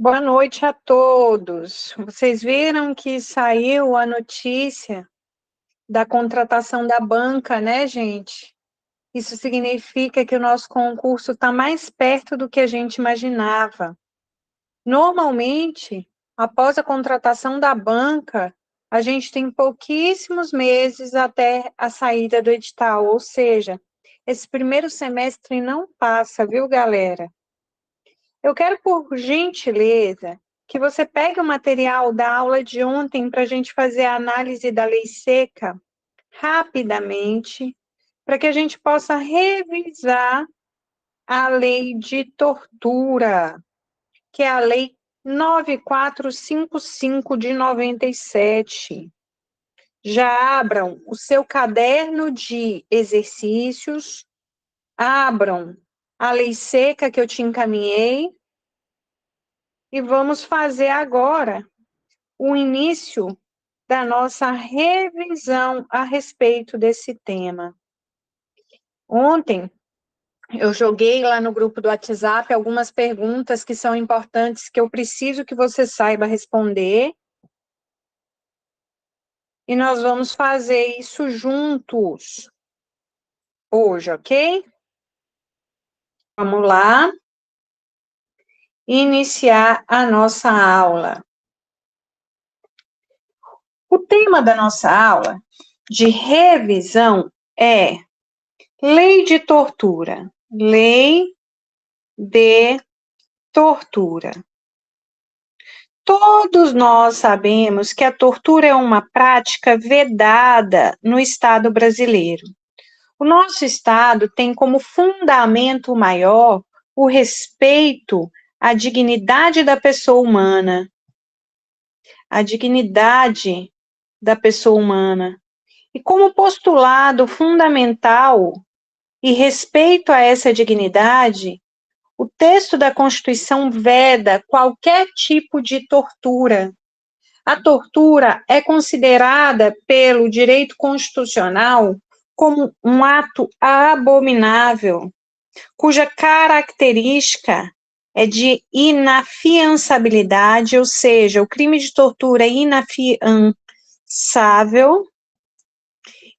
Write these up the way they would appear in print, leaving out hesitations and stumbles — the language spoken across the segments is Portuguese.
Boa noite a todos. Vocês viram que saiu a notícia da contratação da banca, né, gente? Isso significa que o nosso concurso está mais perto do que a gente imaginava. Normalmente, após a contratação da banca, a gente tem pouquíssimos meses até a saída do edital, ou seja, esse primeiro semestre não passa, viu, galera? Eu quero, por gentileza, que você pegue o material da aula de ontem para a gente fazer a análise da lei seca rapidamente, para que a gente possa revisar a lei de tortura, que é a lei 9455 de 97. Já abram o seu caderno de exercícios, abram a lei seca que eu te encaminhei, e vamos fazer agora o início da nossa revisão a respeito desse tema. Ontem, eu joguei lá no grupo do WhatsApp algumas perguntas que são importantes, que eu preciso que você saiba responder, e nós vamos fazer isso juntos hoje, ok? Vamos lá iniciar a nossa aula. O tema da nossa aula de revisão é Lei de tortura. Lei de tortura. Todos nós sabemos que a tortura é uma prática vedada no Estado brasileiro. O nosso Estado tem como fundamento maior o respeito à dignidade da pessoa humana. A dignidade da pessoa humana. E como postulado fundamental e respeito a essa dignidade, o texto da Constituição veda qualquer tipo de tortura. A tortura é considerada pelo direito constitucional como um ato abominável, cuja característica é de inafiançabilidade, ou seja, o crime de tortura é inafiançável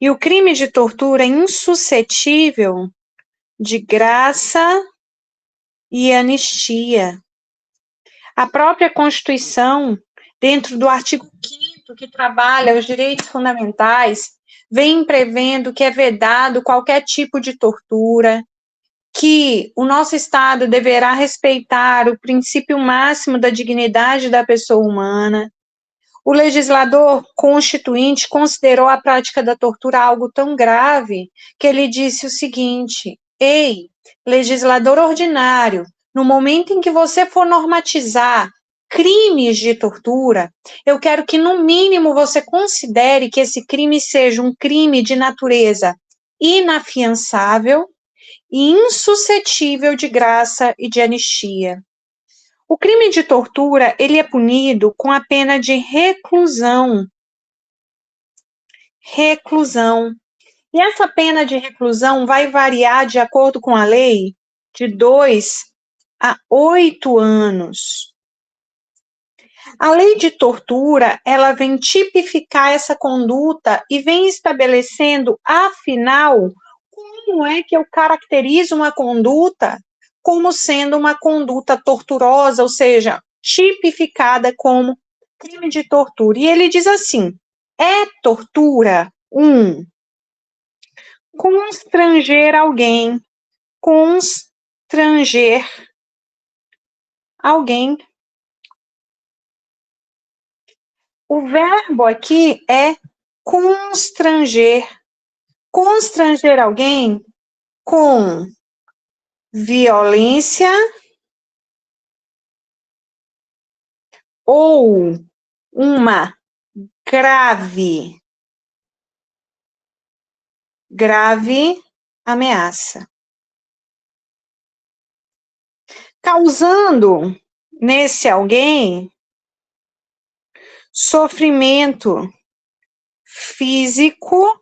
e o crime de tortura é insuscetível de graça e anistia. A própria Constituição, dentro do artigo 5º, que trabalha os direitos fundamentais, vem prevendo que é vedado qualquer tipo de tortura, que o nosso Estado deverá respeitar o princípio máximo da dignidade da pessoa humana. O legislador constituinte considerou a prática da tortura algo tão grave que ele disse o seguinte: ei, legislador ordinário, no momento em que você for normatizar crimes de tortura, eu quero que, no mínimo, você considere que esse crime seja um crime de natureza inafiançável e insuscetível de graça e de anistia. O crime de tortura, ele é punido com a pena de reclusão. Reclusão. E essa pena de reclusão vai variar, de acordo com a lei, de 2 a 8 anos. A lei de tortura, ela vem tipificar essa conduta e vem estabelecendo, afinal, como é que eu caracterizo uma conduta como sendo uma conduta torturosa, ou seja, tipificada como crime de tortura. E ele diz assim: é tortura constranger alguém, constranger alguém. O verbo aqui é constranger. Constranger alguém com violência ou uma grave ameaça, causando nesse alguém sofrimento físico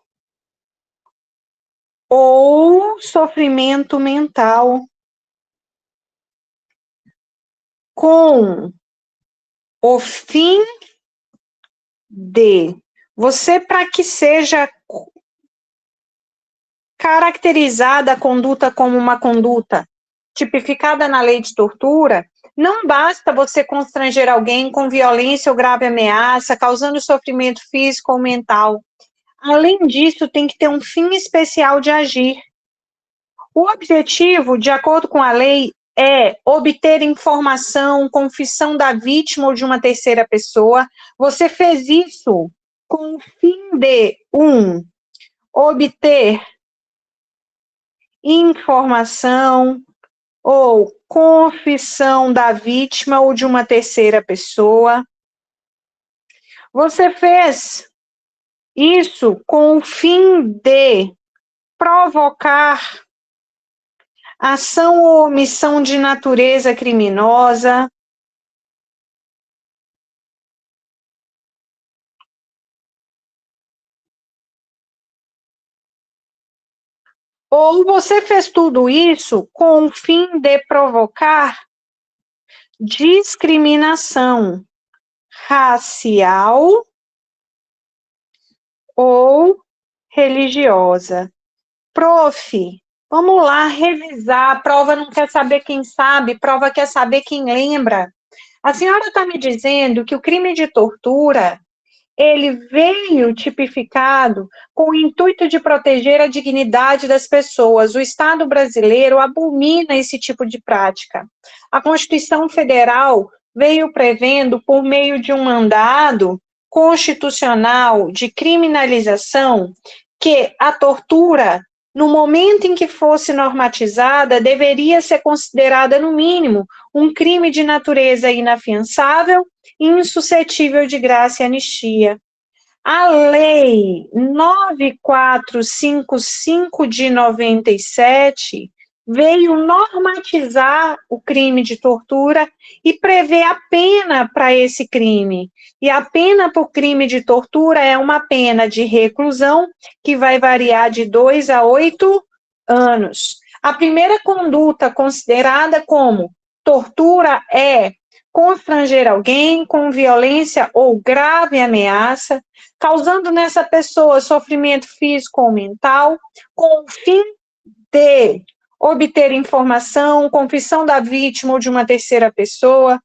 ou sofrimento mental, com o fim de. Você, para que seja caracterizada a conduta como uma conduta tipificada na lei de tortura, não basta você constranger alguém com violência ou grave ameaça, causando sofrimento físico ou mental. Além disso, tem que ter um fim especial de agir. O objetivo, de acordo com a lei, é obter informação, confissão da vítima ou de uma terceira pessoa. Você fez isso com o fim de, obter informação ou confissão da vítima ou de uma terceira pessoa. Você fez isso com o fim de provocar ação ou omissão de natureza criminosa, ou você fez tudo isso com o fim de provocar discriminação racial ou religiosa. Prof, vamos lá revisar. A prova não quer saber quem sabe, prova quer saber quem lembra. A senhora está me dizendo que o crime de tortura, ele veio tipificado com o intuito de proteger a dignidade das pessoas. O Estado brasileiro abomina esse tipo de prática. A Constituição Federal veio prevendo, por meio de um mandado constitucional de criminalização, que a tortura, no momento em que fosse normatizada, deveria ser considerada, no mínimo, um crime de natureza inafiançável e insuscetível de graça e anistia. A Lei 9455 de 97 veio normatizar o crime de tortura e prever a pena para esse crime. E a pena por crime de tortura é uma pena de reclusão que vai variar de 2 a 8 anos. A primeira conduta considerada como tortura é constranger alguém com violência ou grave ameaça, causando nessa pessoa sofrimento físico ou mental, com o fim de obter informação, confissão da vítima ou de uma terceira pessoa,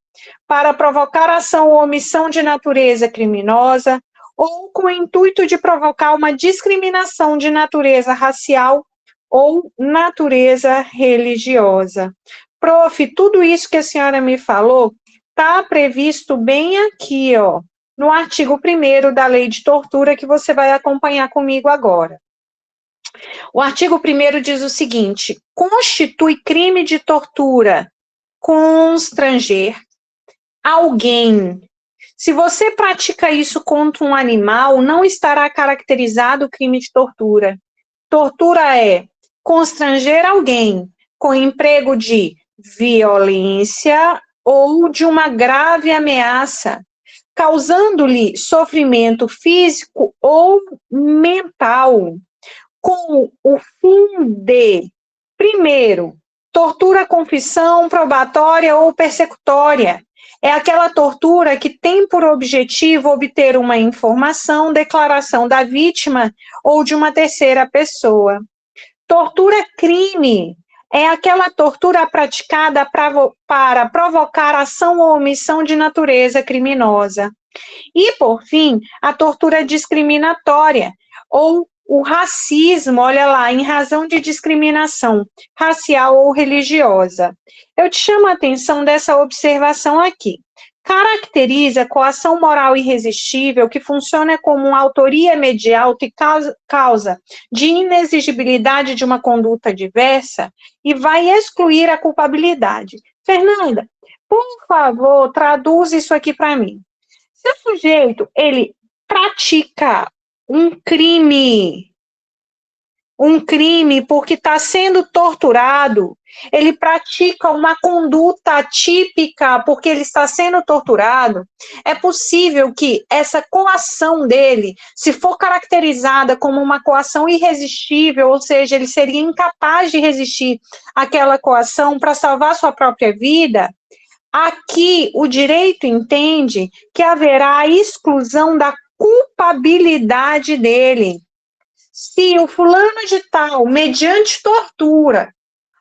para provocar ação ou omissão de natureza criminosa, ou com o intuito de provocar uma discriminação de natureza racial ou natureza religiosa. Prof, tudo isso que a senhora me falou está previsto bem aqui, ó, no artigo 1º da Lei de Tortura, que você vai acompanhar comigo agora. O artigo 1º diz o seguinte: constitui crime de tortura constranger alguém. Se você pratica isso contra um animal, não estará caracterizado o crime de tortura. Tortura é constranger alguém com emprego de violência ou de uma grave ameaça, causando-lhe sofrimento físico ou mental, com o fim de, primeiro, tortura, confissão, probatória ou persecutória. É aquela tortura que tem por objetivo obter uma informação, declaração da vítima ou de uma terceira pessoa. Tortura crime é aquela tortura praticada para provocar ação ou omissão de natureza criminosa. E, por fim, a tortura discriminatória, ou o racismo, olha lá, em razão de discriminação racial ou religiosa. Eu te chamo a atenção dessa observação aqui. Caracteriza coação moral irresistível que funciona como uma autoria medial e causa de inexigibilidade de uma conduta diversa e vai excluir a culpabilidade. Fernanda, por favor, traduz isso aqui para mim. Se o sujeito, ele pratica um crime porque está sendo torturado, ele pratica uma conduta atípica porque ele está sendo torturado, é possível que essa coação dele, se for caracterizada como uma coação irresistível, ou seja, ele seria incapaz de resistir àquela coação para salvar sua própria vida, Aqui, o direito entende que haverá a exclusão da culpabilidade dele. Se o fulano de tal, mediante tortura,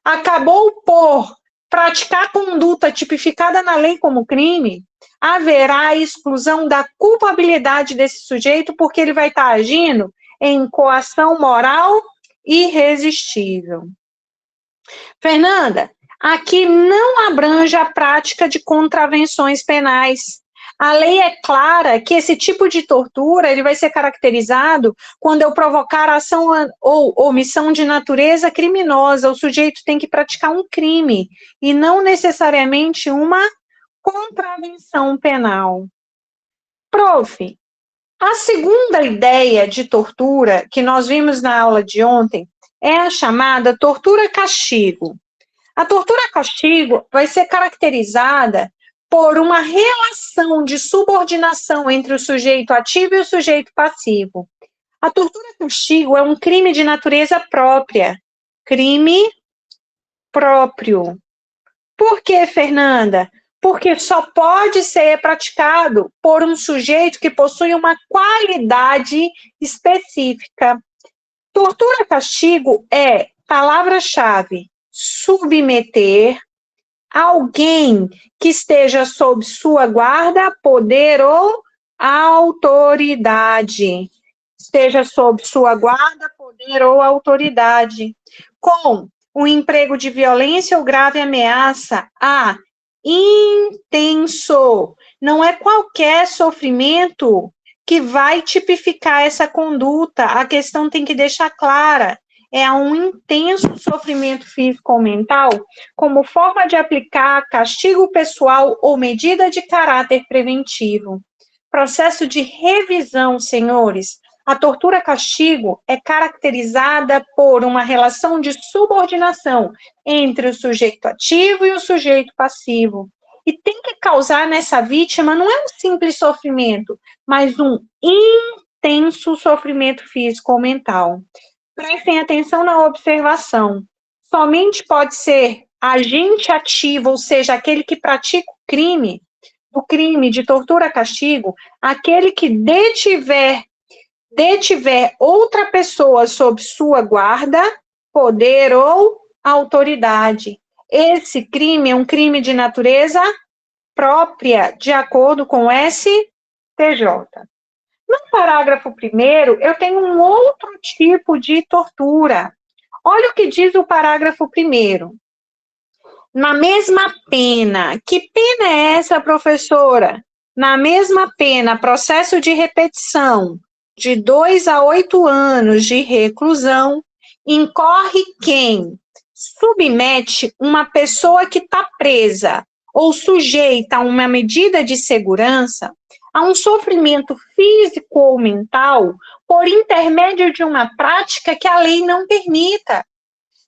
acabou por praticar conduta tipificada na lei como crime, haverá a exclusão da culpabilidade desse sujeito, porque ele vai estar agindo em coação moral irresistível. Fernanda, aqui não abrange a prática de contravenções penais. A lei é clara que esse tipo de tortura ele vai ser caracterizado quando eu provocar ação ou omissão de natureza criminosa. O sujeito tem que praticar um crime e não necessariamente uma contravenção penal. Prof, a segunda ideia de tortura que nós vimos na aula de ontem é a chamada tortura-castigo. A tortura-castigo vai ser caracterizada por uma relação de subordinação entre o sujeito ativo e o sujeito passivo. A tortura-castigo é um crime de natureza própria. Crime próprio. Por que, Fernanda? Porque só pode ser praticado por um sujeito que possui uma qualidade específica. Tortura-castigo é, palavra-chave, submeter alguém que esteja sob sua guarda, poder ou autoridade. Esteja sob sua guarda, poder ou autoridade. Com o emprego de violência ou grave ameaça a intenso. Não é qualquer sofrimento que vai tipificar essa conduta. A questão tem que deixar clara. É um intenso sofrimento físico ou mental como forma de aplicar castigo pessoal ou medida de caráter preventivo. Processo de revisão, senhores. A tortura-castigo é caracterizada por uma relação de subordinação entre o sujeito ativo e o sujeito passivo. E tem que causar nessa vítima não é um simples sofrimento, mas um intenso sofrimento físico ou mental. Prestem atenção na observação. Somente pode ser agente ativo, ou seja, aquele que pratica o crime de tortura-castigo, aquele que detiver outra pessoa sob sua guarda, poder ou autoridade. Esse crime é um crime de natureza própria, de acordo com o STJ. No parágrafo 1º, eu tenho um outro tipo de tortura. Olha o que diz o parágrafo 1º. Na mesma pena. Que pena é essa, professora? Na mesma pena, processo de repetição, de 2 a 8 anos de reclusão, incorre quem submete uma pessoa que está presa ou sujeita a uma medida de segurança a um sofrimento físico ou mental por intermédio de uma prática que a lei não permita.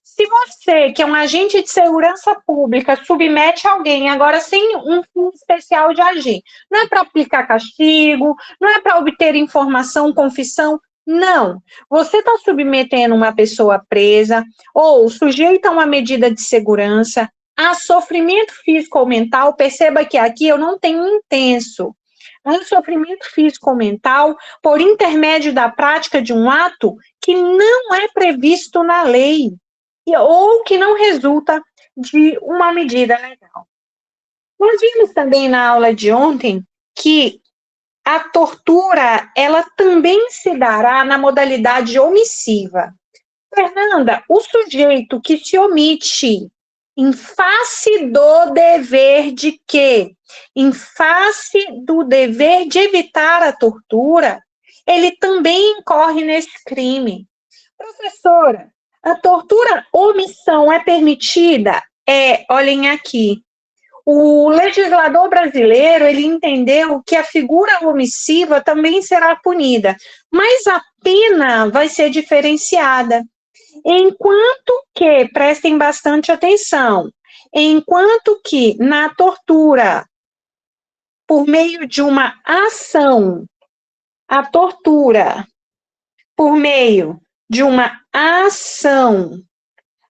Se você, que é um agente de segurança pública, submete alguém agora sem um fim especial de agir, não é para aplicar castigo, não é para obter informação, confissão, não. Você está submetendo uma pessoa presa ou sujeita a uma medida de segurança a sofrimento físico ou mental. Perceba que aqui eu não tenho intenso. Um sofrimento físico ou mental por intermédio da prática de um ato que não é previsto na lei ou que não resulta de uma medida legal. Nós vimos também na aula de ontem que a tortura, ela também se dará na modalidade omissiva. Fernanda, o sujeito que se omite em face do dever de quê? Em face do dever de evitar a tortura, ele também incorre nesse crime. Professora, a tortura omissão é permitida? Olhem aqui. O legislador brasileiro, ele entendeu que a figura omissiva também será punida, mas a pena vai ser diferenciada. Enquanto que, prestem bastante atenção, enquanto que na tortura, por meio de uma ação, a tortura, por meio de uma ação,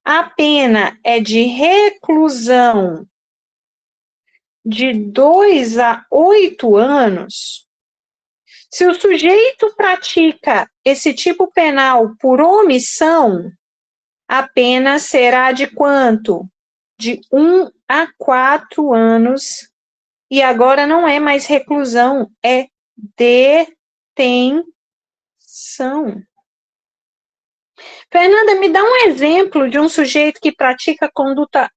a pena é de reclusão de 2 a 8 anos, se o sujeito pratica esse tipo penal por omissão, a pena será de quanto? De 1 a 4 anos. E agora não é mais reclusão, é detenção. Fernanda, me dá um exemplo de um sujeito que pratica conduta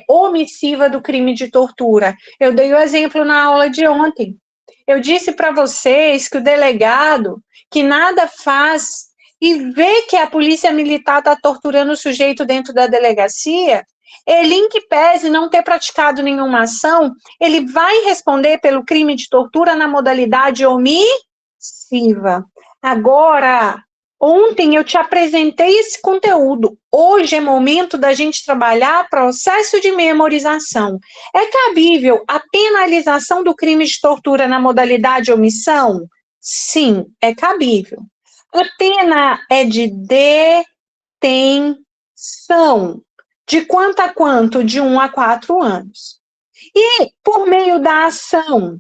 omissiva do crime de tortura. Eu dei o exemplo na aula de ontem. Eu disse para vocês que o delegado, que nada faz e vê que a polícia militar está torturando o sujeito dentro da delegacia, ele, em que pese não ter praticado nenhuma ação, ele vai responder pelo crime de tortura na modalidade omissiva. Agora, ontem eu te apresentei esse conteúdo. Hoje é momento da gente trabalhar processo de memorização. É cabível a penalização do crime de tortura na modalidade omissão? Sim, é cabível. A pena é de detenção. De quanto a quanto? De 1 a 4 anos. E, por meio da ação,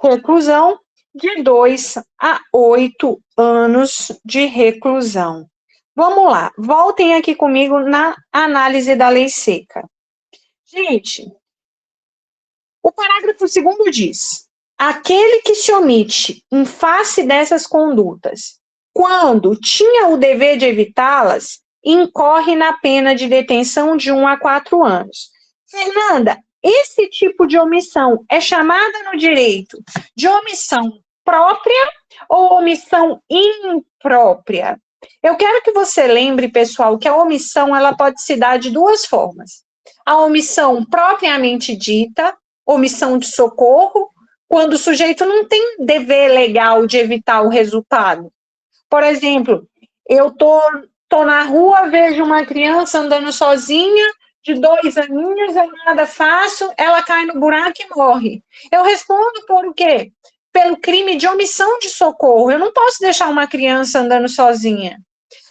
reclusão, de 2 a 8 anos de reclusão. Vamos lá, voltem aqui comigo na análise da lei seca. Gente, o parágrafo 2º diz: aquele que se omite em face dessas condutas, quando tinha o dever de evitá-las, incorre na pena de detenção de 1 a 4 anos. Fernanda, esse tipo de omissão é chamada no direito de omissão própria ou omissão imprópria? Eu quero que você lembre, pessoal, que a omissão ela pode se dar de duas formas. A omissão propriamente dita, omissão de socorro, quando o sujeito não tem dever legal de evitar o resultado. Por exemplo, eu tô na rua, vejo uma criança andando sozinha, de 2 aninhos, eu nada faço, ela cai no buraco e morre. Eu respondo por o quê? Pelo crime de omissão de socorro. Eu não posso deixar uma criança andando sozinha.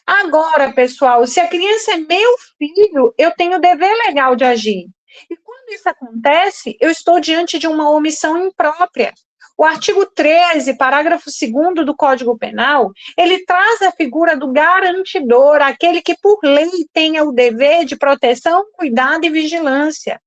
Agora, pessoal, se a criança é meu filho, eu tenho o dever legal de agir. E quando isso acontece, eu estou diante de uma omissão imprópria. O artigo 13, parágrafo 2º do Código Penal, ele traz a figura do garantidor, aquele que por lei tenha o dever de proteção, cuidado e vigilância.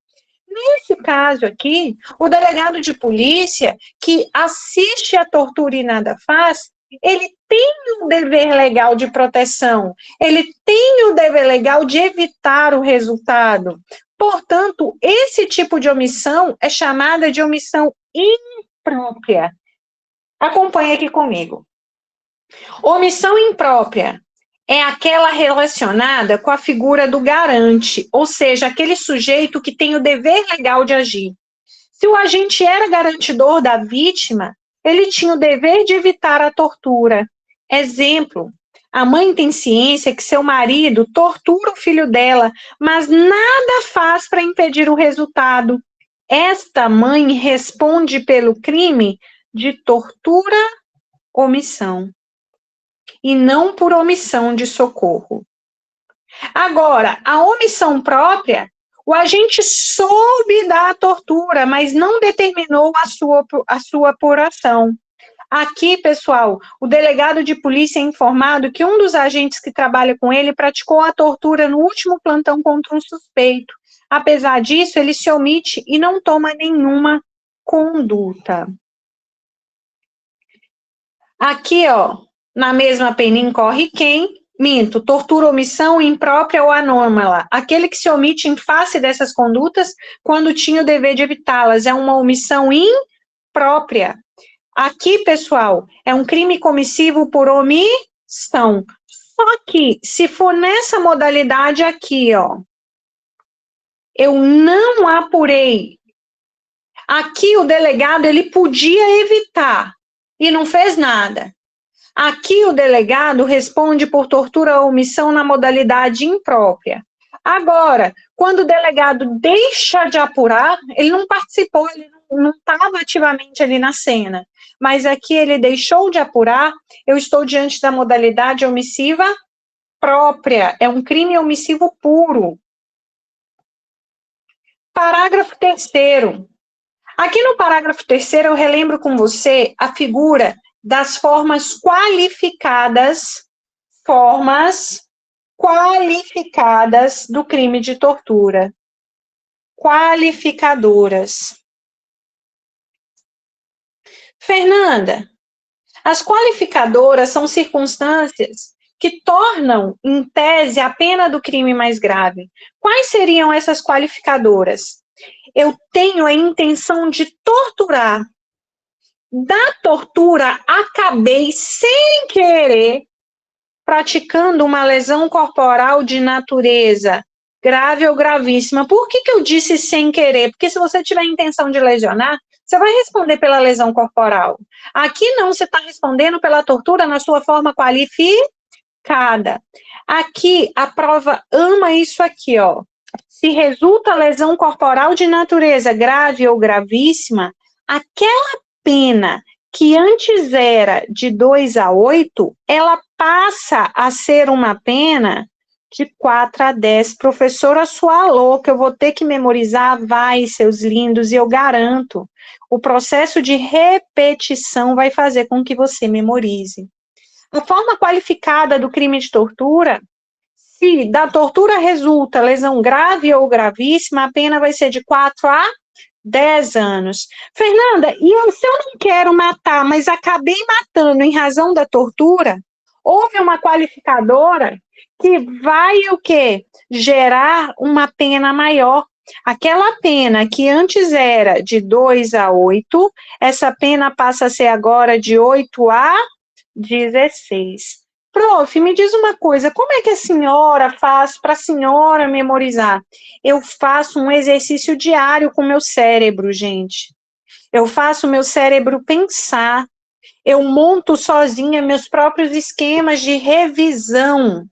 Nesse caso aqui, o delegado de polícia que assiste à tortura e nada faz, ele tem o dever legal de proteção, ele tem o dever legal de evitar o resultado. Portanto, esse tipo de omissão é chamada de omissão imprópria. Acompanhe aqui comigo. Omissão imprópria é aquela relacionada com a figura do garante, ou seja, aquele sujeito que tem o dever legal de agir. Se o agente era garantidor da vítima, ele tinha o dever de evitar a tortura. Exemplo, a mãe tem ciência que seu marido tortura o filho dela, mas nada faz para impedir o resultado. Esta mãe responde pelo crime de tortura, omissão, e não por omissão de socorro. Agora, a omissão própria, o agente soube da tortura, mas não determinou a sua apuração. Aqui, pessoal, o delegado de polícia é informado que um dos agentes que trabalha com ele praticou a tortura no último plantão contra um suspeito. Apesar disso, ele se omite e não toma nenhuma conduta. Aqui, ó, na mesma pena incorre quem? Minto, tortura, omissão imprópria ou anômala. Aquele que se omite em face dessas condutas quando tinha o dever de evitá-las. É uma omissão imprópria. Aqui, pessoal, é um crime comissivo por omissão. Só que, se for nessa modalidade aqui, ó, eu não apurei. Aqui o delegado, ele podia evitar e não fez nada. Aqui o delegado responde por tortura ou omissão na modalidade imprópria. Agora, quando o delegado deixa de apurar, ele não participou, ele não estava ativamente ali na cena, mas aqui ele deixou de apurar, eu estou diante da modalidade omissiva própria, é um crime omissivo puro. Parágrafo 3º. Aqui no parágrafo 3º, eu relembro com você a figura das formas qualificadas do crime de tortura. Qualificadoras. Fernanda, as qualificadoras são circunstâncias que tornam, em tese, a pena do crime mais grave. Quais seriam essas qualificadoras? Eu tenho a intenção de torturar. Da tortura, acabei sem querer praticando uma lesão corporal de natureza grave ou gravíssima. Por que eu disse sem querer? Porque se você tiver intenção de lesionar, você vai responder pela lesão corporal. Aqui não, você está respondendo pela tortura na sua forma qualificada. Aqui, a prova ama isso aqui, ó. Se resulta lesão corporal de natureza grave ou gravíssima, aquela pena que antes era de 2 a 8, ela passa a ser uma pena de 4 a 10. Professora, sua louca, eu vou ter que memorizar? Vai, seus lindos, e eu garanto, o processo de repetição vai fazer com que você memorize. A forma qualificada do crime de tortura, se da tortura resulta lesão grave ou gravíssima, a pena vai ser de 4 a 10 anos. Fernanda, e se eu não quero matar, mas acabei matando em razão da tortura, houve uma qualificadora que vai o quê? Gerar uma pena maior. Aquela pena que antes era de 2 a 8, essa pena passa a ser agora de 8 a 16. Prof, me diz uma coisa, como é que a senhora faz para a senhora memorizar? Eu faço um exercício diário com o meu cérebro, gente. Eu faço o meu cérebro pensar. Eu monto sozinha meus próprios esquemas de revisão.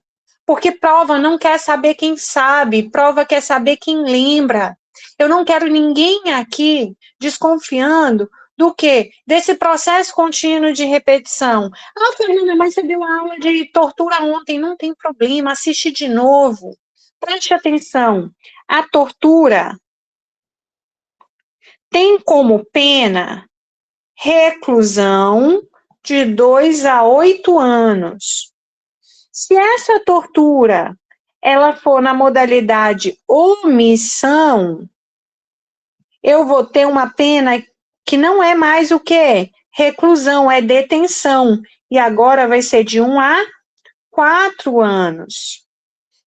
Porque prova não quer saber quem sabe, prova quer saber quem lembra. Eu não quero ninguém aqui desconfiando do quê? Desse processo contínuo de repetição. Ah, Fernanda, mas você deu aula de tortura ontem, não tem problema, assiste de novo. Preste atenção, a tortura tem como pena reclusão de 2 a 8 anos. Se essa tortura ela for na modalidade omissão, eu vou ter uma pena que não é mais o quê? Reclusão, é detenção. E agora vai ser de 1 a 4 anos.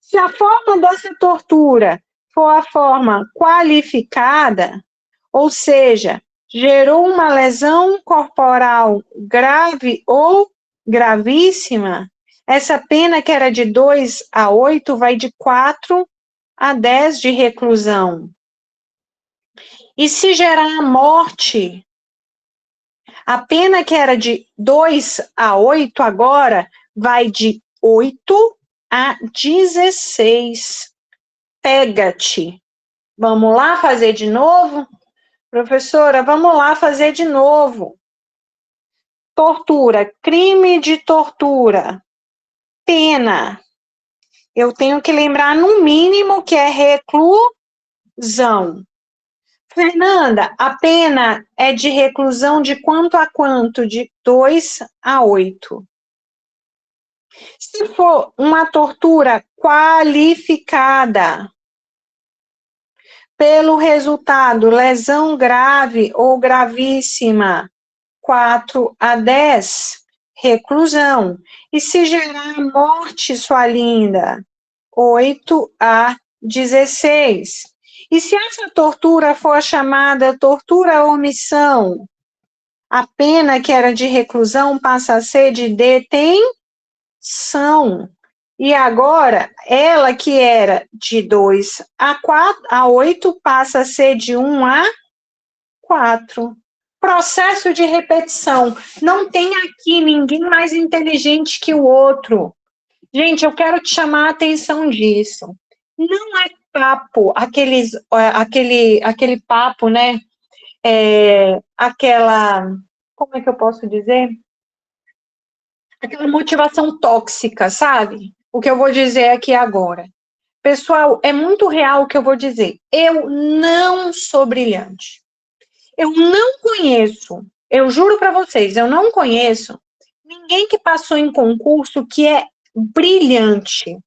Se a forma dessa tortura for a forma qualificada, ou seja, gerou uma lesão corporal grave ou gravíssima, essa pena que era de 2 a 8 vai de 4 a 10 de reclusão. E se gerar a morte, a pena que era de 2 a 8 agora vai de 8 a 16. Pega-te. Vamos lá fazer de novo? Professora, vamos lá fazer de novo. Tortura, crime de tortura. Pena. Eu tenho que lembrar no mínimo que é reclusão. Fernanda, a pena é de reclusão de quanto a quanto? De 2 a 8. Se for uma tortura qualificada pelo resultado lesão grave ou gravíssima, 4 a 10, reclusão. E se gerar morte, sua linda, 8 a 16. E se essa tortura for a chamada tortura omissão, a pena que era de reclusão passa a ser de detenção. E agora, ela que era de 2 a 4, a 8 passa a ser de 1 a 4. Processo de repetição. Não tem aqui ninguém mais inteligente que o outro. Gente, eu quero te chamar a atenção disso. Não é papo, aquele papo, né? Como é que eu posso dizer? Aquela motivação tóxica, sabe? O que eu vou dizer aqui agora. Pessoal, é muito real o que eu vou dizer. Eu não sou brilhante. Eu não conheço, eu juro para vocês, eu não conheço ninguém que passou em concurso que é brilhante.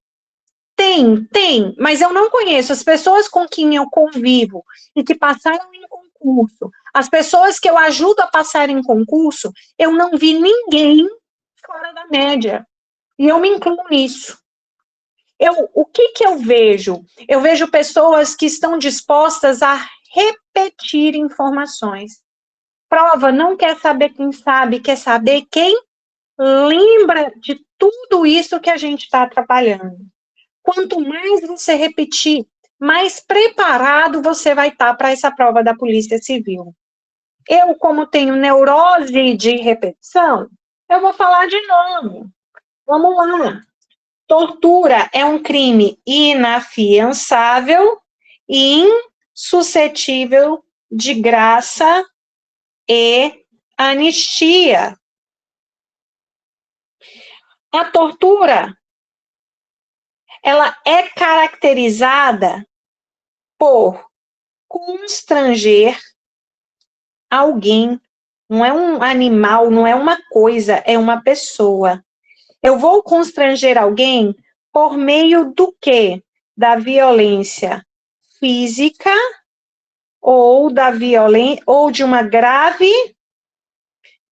Tem, mas eu não conheço as pessoas com quem eu convivo e que passaram em concurso, as pessoas que eu ajudo a passar em concurso, eu não vi ninguém fora da média. E eu me incluo nisso. O que eu vejo? Eu vejo pessoas que estão dispostas a repetir informações. Prova não quer saber quem sabe, quer saber quem lembra de tudo isso que a gente está trabalhando. Quanto mais você repetir, mais preparado você vai estar para essa prova da Polícia Civil. Eu, como tenho neurose de repetição, eu vou falar de novo. Vamos lá. Tortura é um crime inafiançável e insuscetível de graça e anistia. A tortura, ela é caracterizada por constranger alguém. Não é um animal, não é uma coisa, é uma pessoa. Eu vou constranger alguém por meio do quê? Da violência física ou da violência ou de uma grave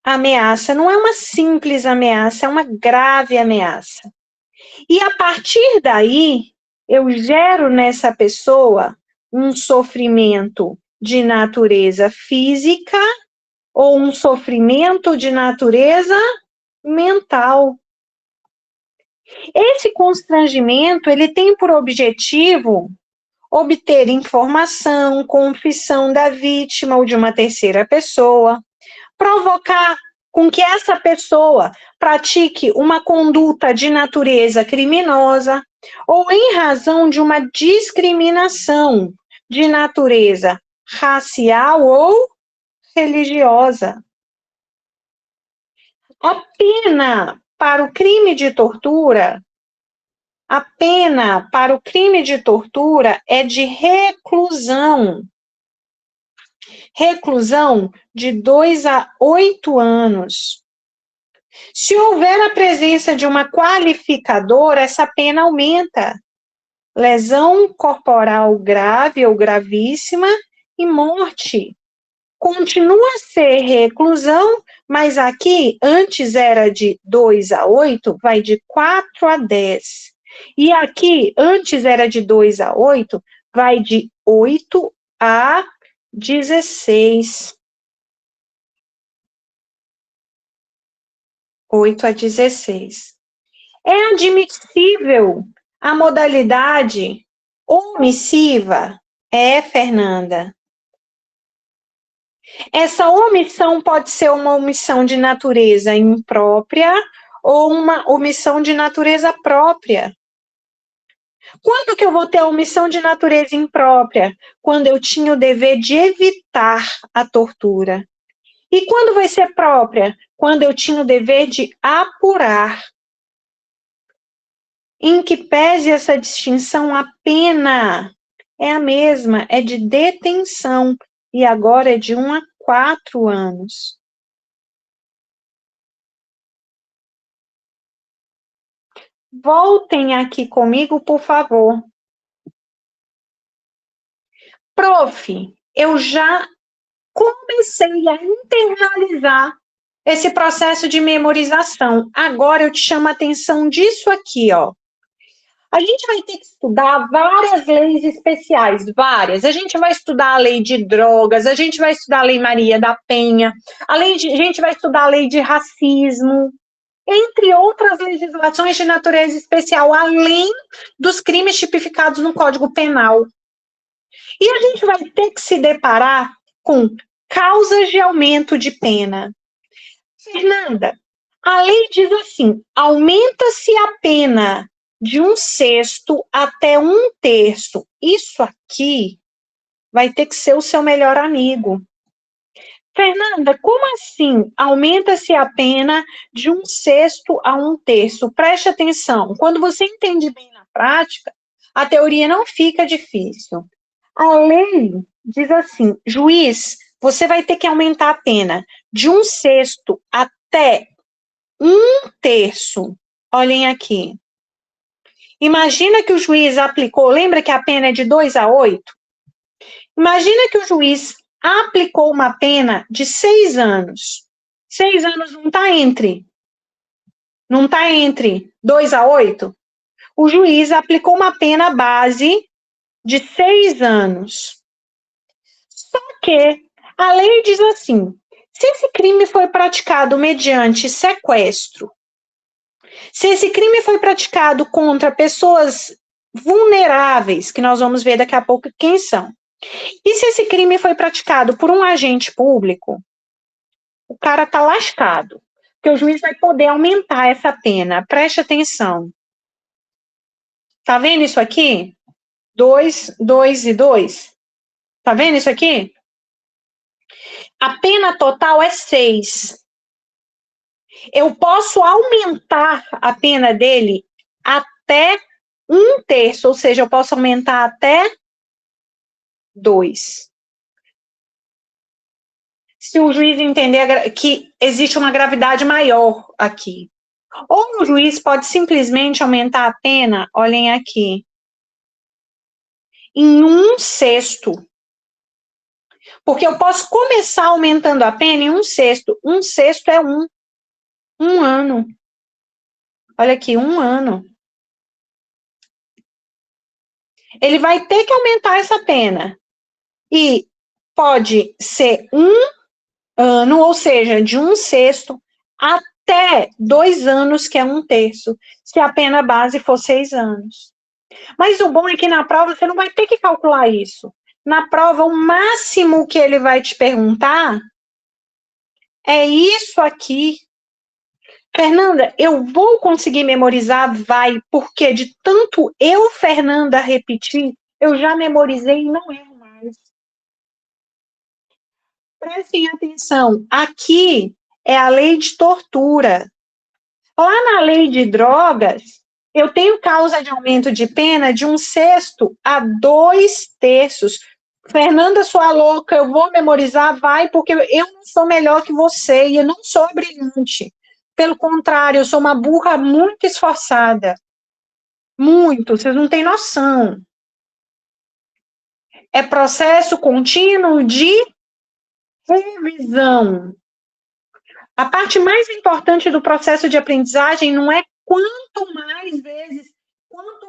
ameaça. Não é uma simples ameaça, é uma grave ameaça. E a partir daí, eu gero nessa pessoa um sofrimento de natureza física ou um sofrimento de natureza mental. Esse constrangimento, ele tem por objetivo obter informação, confissão da vítima ou de uma terceira pessoa, provocar com que essa pessoa pratique uma conduta de natureza criminosa ou em razão de uma discriminação de natureza racial ou religiosa. A pena para o crime de tortura, a pena para o crime de tortura é de reclusão. Reclusão de 2 a 8 anos. Se houver a presença de uma qualificadora, essa pena aumenta. Lesão corporal grave ou gravíssima e morte. Continua a ser reclusão, mas aqui, antes era de 2 a 8, vai de 4 a 10. E aqui, antes era de 2 a 8, vai de 8 a 16. 8 a 16. É admissível a modalidade omissiva? É, Fernanda. Essa omissão pode ser uma omissão de natureza imprópria ou uma omissão de natureza própria. Quando que eu vou ter a omissão de natureza imprópria? Quando eu tinha o dever de evitar a tortura. E quando vai ser própria? Quando eu tinha o dever de apurar. Em que pese essa distinção, a pena é a mesma, é de detenção, e agora é de 1 a 4 anos. Voltem aqui comigo, por favor. Prof, eu já comecei a internalizar esse processo de memorização. Agora eu te chamo a atenção disso aqui, ó. A gente vai ter que estudar várias leis especiais, várias. A gente vai estudar a lei de drogas, a gente vai estudar a lei Maria da Penha, a gente vai estudar a lei de racismo, entre outras legislações de natureza especial, além dos crimes tipificados no Código Penal. E a gente vai ter que se deparar com causas de aumento de pena. Fernanda, a lei diz assim, aumenta-se a pena de 1/6 até 1/3. Isso aqui vai ter que ser o seu melhor amigo. Fernanda, como assim? Aumenta-se a pena de 1/6 a 1/3. Preste atenção, quando você entende bem na prática, a teoria não fica difícil. A lei diz assim, juiz você vai ter que aumentar a pena de 1/6 até 1/3. Olhem aqui. Imagina que o juiz aplicou, lembra que a pena é de 2 a 8? Imagina que o juiz aplicou uma pena de 6 anos. 6 anos não está entre 2 a 8? O juiz aplicou uma pena base de 6 anos. Só que a lei diz assim: se esse crime foi praticado mediante sequestro, se esse crime foi praticado contra pessoas vulneráveis, que nós vamos ver daqui a pouco quem são, e se esse crime foi praticado por um agente público, o cara tá lascado, porque o juiz vai poder aumentar essa pena. Preste atenção. Tá vendo isso aqui? 2, 2 e 2. Tá vendo isso aqui? A pena total é 6. Eu posso aumentar a pena dele até 1/3, ou seja, eu posso aumentar até 2. Se o juiz entender que existe uma gravidade maior aqui. Ou o juiz pode simplesmente aumentar a pena, olhem aqui, em 1/6. Porque eu posso começar aumentando a pena em 1/6. 1/6 é 1 ano. Olha aqui, 1 ano. Ele vai ter que aumentar essa pena. E pode ser 1 ano, ou seja, de 1/6 até 2 anos, que é 1/3, se a pena base for 6 anos. Mas o bom é que na prova você não vai ter que calcular isso. Na prova, o máximo que ele vai te perguntar é isso aqui. Fernanda, eu vou conseguir memorizar? Vai, porque de tanto eu, Fernanda, repetir, eu já memorizei e não erro mais. Prestem atenção, aqui é a lei de tortura. Lá na lei de drogas, eu tenho causa de aumento de pena de 1/6 a 2/3. Fernanda, sua louca, eu vou memorizar? Vai, porque eu não sou melhor que você e eu não sou brilhante. Pelo contrário, eu sou uma burra muito esforçada. Muito, vocês não têm noção. É processo contínuo de revisão. A parte mais importante do processo de aprendizagem não é quanto mais vezes, quanto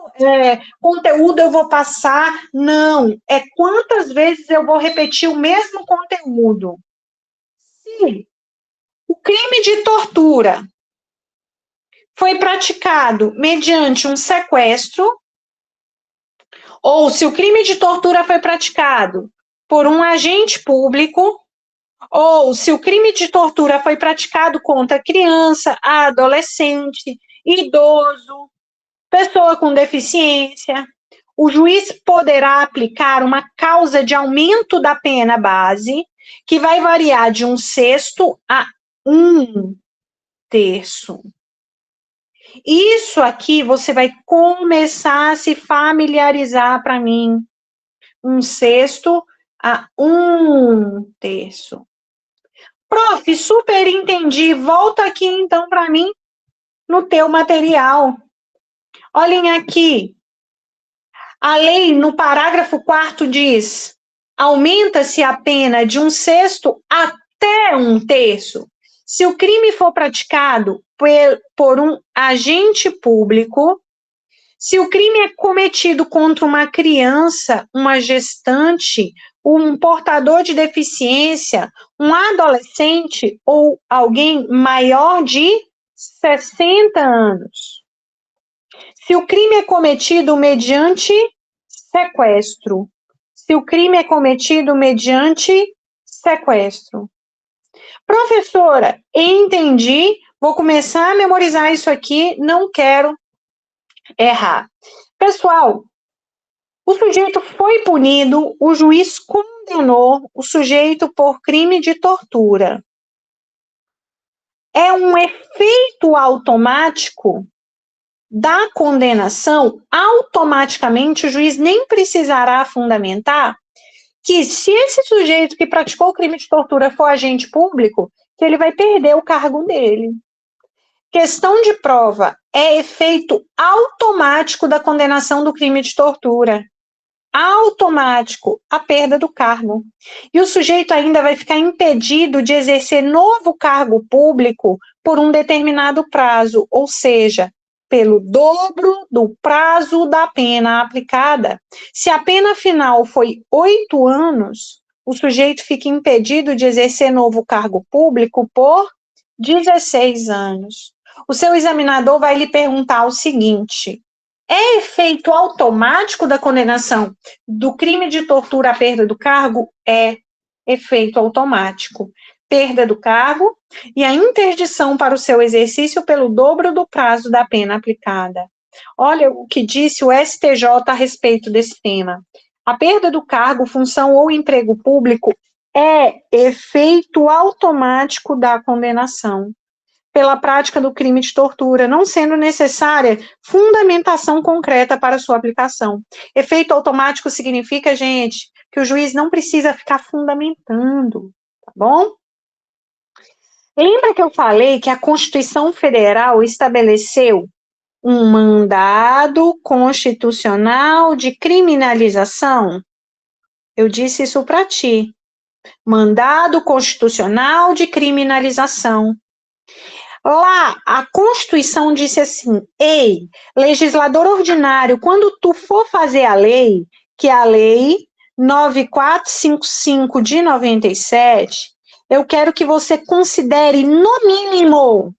conteúdo eu vou passar, não. É quantas vezes eu vou repetir o mesmo conteúdo. Se o crime de tortura foi praticado mediante um sequestro, ou se o crime de tortura foi praticado por um agente público, ou se o crime de tortura foi praticado contra criança, adolescente, idoso, pessoa com deficiência, o juiz poderá aplicar uma causa de aumento da pena base, que vai variar de 1/6 a 1/3. Isso aqui você vai começar a se familiarizar para mim. 1/6 a 1/3. Prof, super entendi. Volta aqui então para mim no teu material. Olhem aqui. A lei no parágrafo 4º diz: aumenta-se a pena de 1/6 até 1/3 se o crime for praticado por um agente público, se o crime é cometido contra uma criança, uma gestante, um portador de deficiência, um adolescente ou alguém maior de 60 anos. Se o crime é cometido mediante sequestro. Se o crime é cometido mediante sequestro. Professora, entendi, vou começar a memorizar isso aqui, não quero errar. Pessoal, o sujeito foi punido, o juiz condenou o sujeito por crime de tortura. É um efeito automático da condenação, automaticamente o juiz nem precisará fundamentar que se esse sujeito que praticou o crime de tortura for agente público, que ele vai perder o cargo dele. Questão de prova é efeito automático da condenação do crime de tortura. Automático, a perda do cargo. E o sujeito ainda vai ficar impedido de exercer novo cargo público por um determinado prazo, ou seja, pelo dobro do prazo da pena aplicada. Se a pena final foi 8 anos, o sujeito fica impedido de exercer novo cargo público por 16 anos. O seu examinador vai lhe perguntar o seguinte: é efeito automático da condenação do crime de tortura à perda do cargo? É efeito automático. Perda do cargo e a interdição para o seu exercício pelo dobro do prazo da pena aplicada. Olha o que disse o STJ a respeito desse tema. A perda do cargo, função ou emprego público é efeito automático da condenação pela prática do crime de tortura, não sendo necessária fundamentação concreta para sua aplicação. Efeito automático significa, gente, que o juiz não precisa ficar fundamentando, tá bom? Lembra que eu falei que a Constituição Federal estabeleceu um mandado constitucional de criminalização? Eu disse isso para ti. Mandado constitucional de criminalização. Lá, a Constituição disse assim: ei, legislador ordinário, quando tu for fazer a lei, que é a Lei 9455 de 97, eu quero que você considere, no mínimo,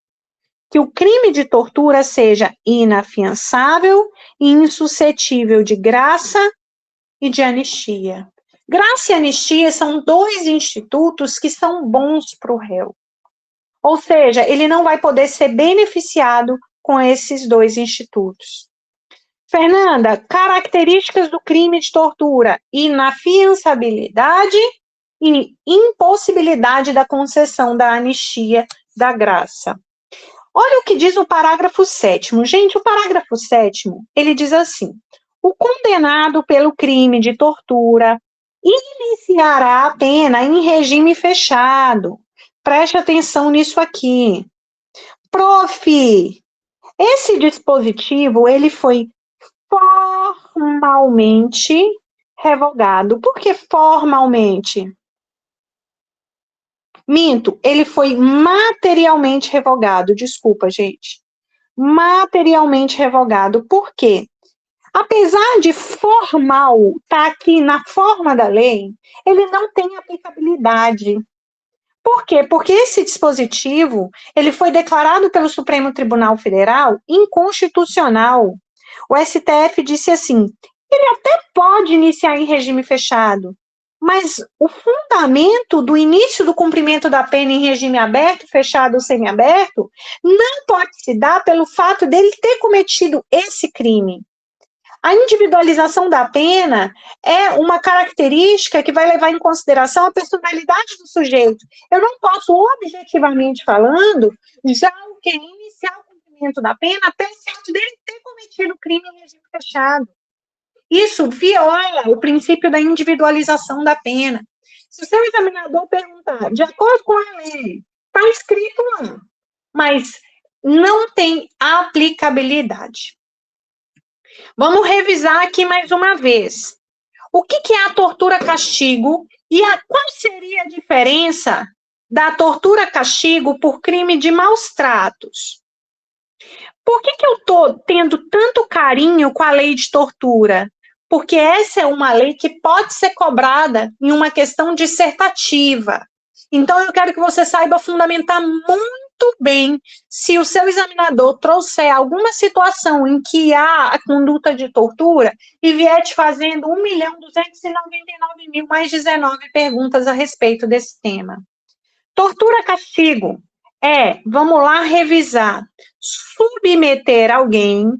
que o crime de tortura seja inafiançável e insuscetível de graça e de anistia. Graça e anistia são dois institutos que são bons para o réu. Ou seja, ele não vai poder ser beneficiado com esses dois institutos. Fernanda, características do crime de tortura: inafiançabilidade e impossibilidade da concessão da anistia, da graça. Olha o que diz o parágrafo 7º. Gente, o parágrafo 7º, ele diz assim: o condenado pelo crime de tortura iniciará a pena em regime fechado. Preste atenção nisso aqui. Prof, esse dispositivo, ele foi formalmente revogado. Por que formalmente? Minto, ele foi materialmente revogado. Desculpa, gente. Materialmente revogado. Por quê? Apesar de formal estar aqui na forma da lei, ele não tem aplicabilidade. Por quê? Porque esse dispositivo, ele foi declarado pelo Supremo Tribunal Federal inconstitucional. O STF disse assim: ele até pode iniciar em regime fechado, mas o fundamento do início do cumprimento da pena em regime aberto, fechado ou semiaberto, não pode se dar pelo fato dele ter cometido esse crime. A individualização da pena é uma característica que vai levar em consideração a personalidade do sujeito. Eu não posso, objetivamente falando, já iniciar o cumprimento da pena pelo fato dele ter cometido crime em regime fechado. Isso viola o princípio da individualização da pena. Se o seu examinador perguntar, de acordo com a lei, está escrito lá, mas não tem aplicabilidade. Vamos revisar aqui mais uma vez. O que é a tortura-castigo e qual seria a diferença da tortura-castigo por crime de maus tratos? Por que eu estou tendo tanto carinho com a lei de tortura? Porque essa é uma lei que pode ser cobrada em uma questão dissertativa. Então, eu quero que você saiba fundamentar muito bem, se o seu examinador trouxer alguma situação em que há a conduta de tortura e vier te fazendo 1.299.000 mais 19 perguntas a respeito desse tema. Tortura-castigo vamos lá revisar, submeter alguém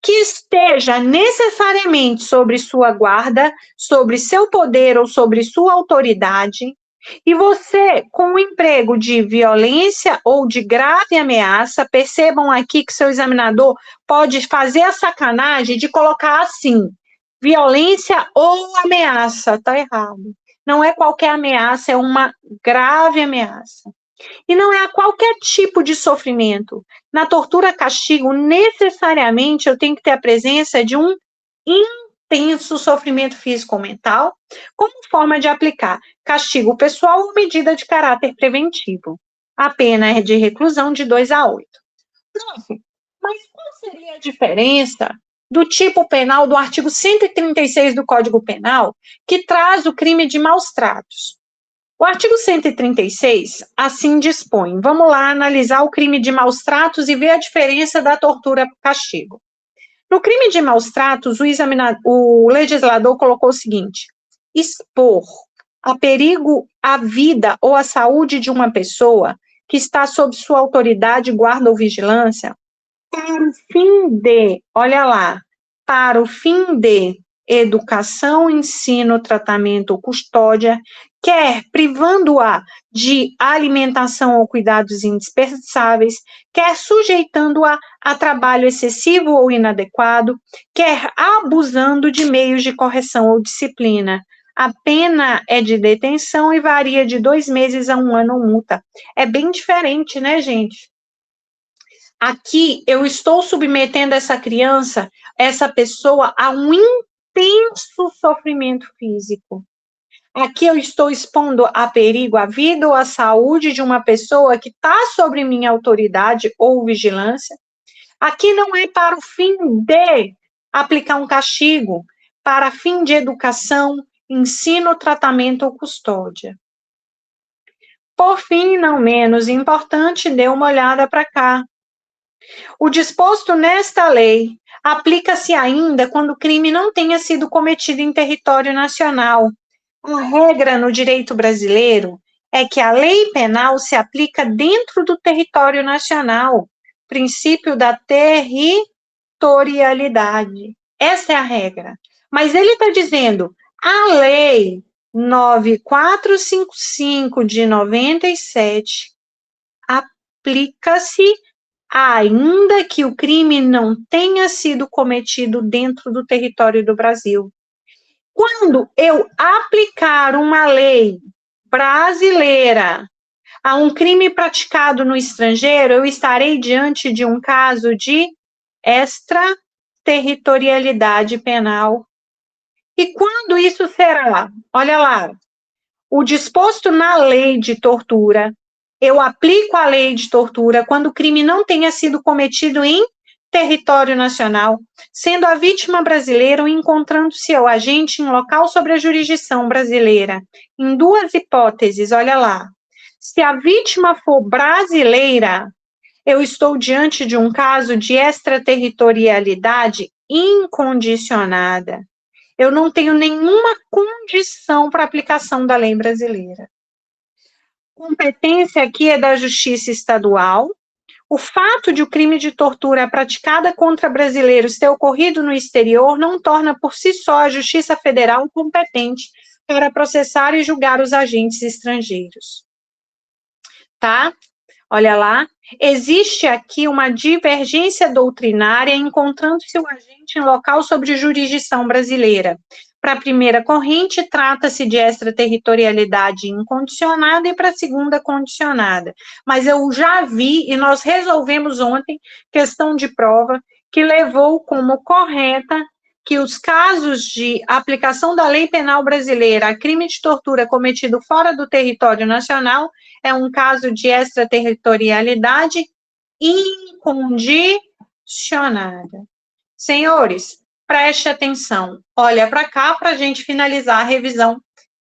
que esteja necessariamente sobre sua guarda, sobre seu poder ou sobre sua autoridade, e você, com o emprego de violência ou de grave ameaça, percebam aqui que seu examinador pode fazer a sacanagem de colocar assim: violência ou ameaça, tá errado. Não é qualquer ameaça, é uma grave ameaça. E não é a qualquer tipo de sofrimento. Na tortura castigo, necessariamente eu tenho que ter a presença de um intenso sofrimento físico ou mental, como forma de aplicar castigo pessoal ou medida de caráter preventivo. A pena é de reclusão de 2 a 8. Prof, mas qual seria a diferença do tipo penal do artigo 136 do Código Penal, que traz o crime de maus tratos? O artigo 136 assim dispõe. Vamos lá analisar o crime de maus tratos e ver a diferença da tortura para o castigo. No crime de maus tratos, o legislador colocou o seguinte: expor a perigo a vida ou a saúde de uma pessoa que está sob sua autoridade, guarda ou vigilância, para o fim de, olha lá, para o fim de educação, ensino, tratamento ou custódia, quer privando-a de alimentação ou cuidados indispensáveis, quer sujeitando-a a trabalho excessivo ou inadequado, quer abusando de meios de correção ou disciplina. A pena é de detenção e varia de 2 meses a 1 ano ou multa. É bem diferente, né, gente? Aqui eu estou submetendo essa criança, essa pessoa, a um intenso sofrimento físico. Aqui eu estou expondo a perigo a vida ou a saúde de uma pessoa que está sobre minha autoridade ou vigilância. Aqui não é para o fim de aplicar um castigo, para fim de educação, ensino, tratamento ou custódia. Por fim, não menos importante, dê uma olhada para cá. O disposto nesta lei aplica-se ainda quando o crime não tenha sido cometido em território nacional. A regra no direito brasileiro é que a lei penal se aplica dentro do território nacional, princípio da territorialidade. Essa é a regra. Mas ele está dizendo, a lei 9455 de 97 aplica-se ainda que o crime não tenha sido cometido dentro do território do Brasil. Quando eu aplicar uma lei brasileira a um crime praticado no estrangeiro, eu estarei diante de um caso de extraterritorialidade penal. E quando isso será? Olha lá, o disposto na lei de tortura, eu aplico a lei de tortura quando o crime não tenha sido cometido em território nacional, sendo a vítima brasileira ou encontrando-se o agente em local sobre a jurisdição brasileira. Em 2 hipóteses, olha lá. Se a vítima for brasileira, eu estou diante de um caso de extraterritorialidade incondicionada. Eu não tenho nenhuma condição para aplicação da lei brasileira. Competência aqui é da Justiça Estadual. O fato de o crime de tortura praticada contra brasileiros ter ocorrido no exterior não torna por si só a Justiça Federal competente para processar e julgar os agentes estrangeiros. Tá? Olha lá. Existe aqui uma divergência doutrinária encontrando-se o agente em local sobre jurisdição brasileira. Para a primeira corrente, trata-se de extraterritorialidade incondicionada e para a segunda, condicionada. Mas eu já vi, e nós resolvemos ontem, questão de prova, que levou como correta que os casos de aplicação da lei penal brasileira a crime de tortura cometido fora do território nacional é um caso de extraterritorialidade incondicionada. Senhores, preste atenção. Olha para cá para a gente finalizar a revisão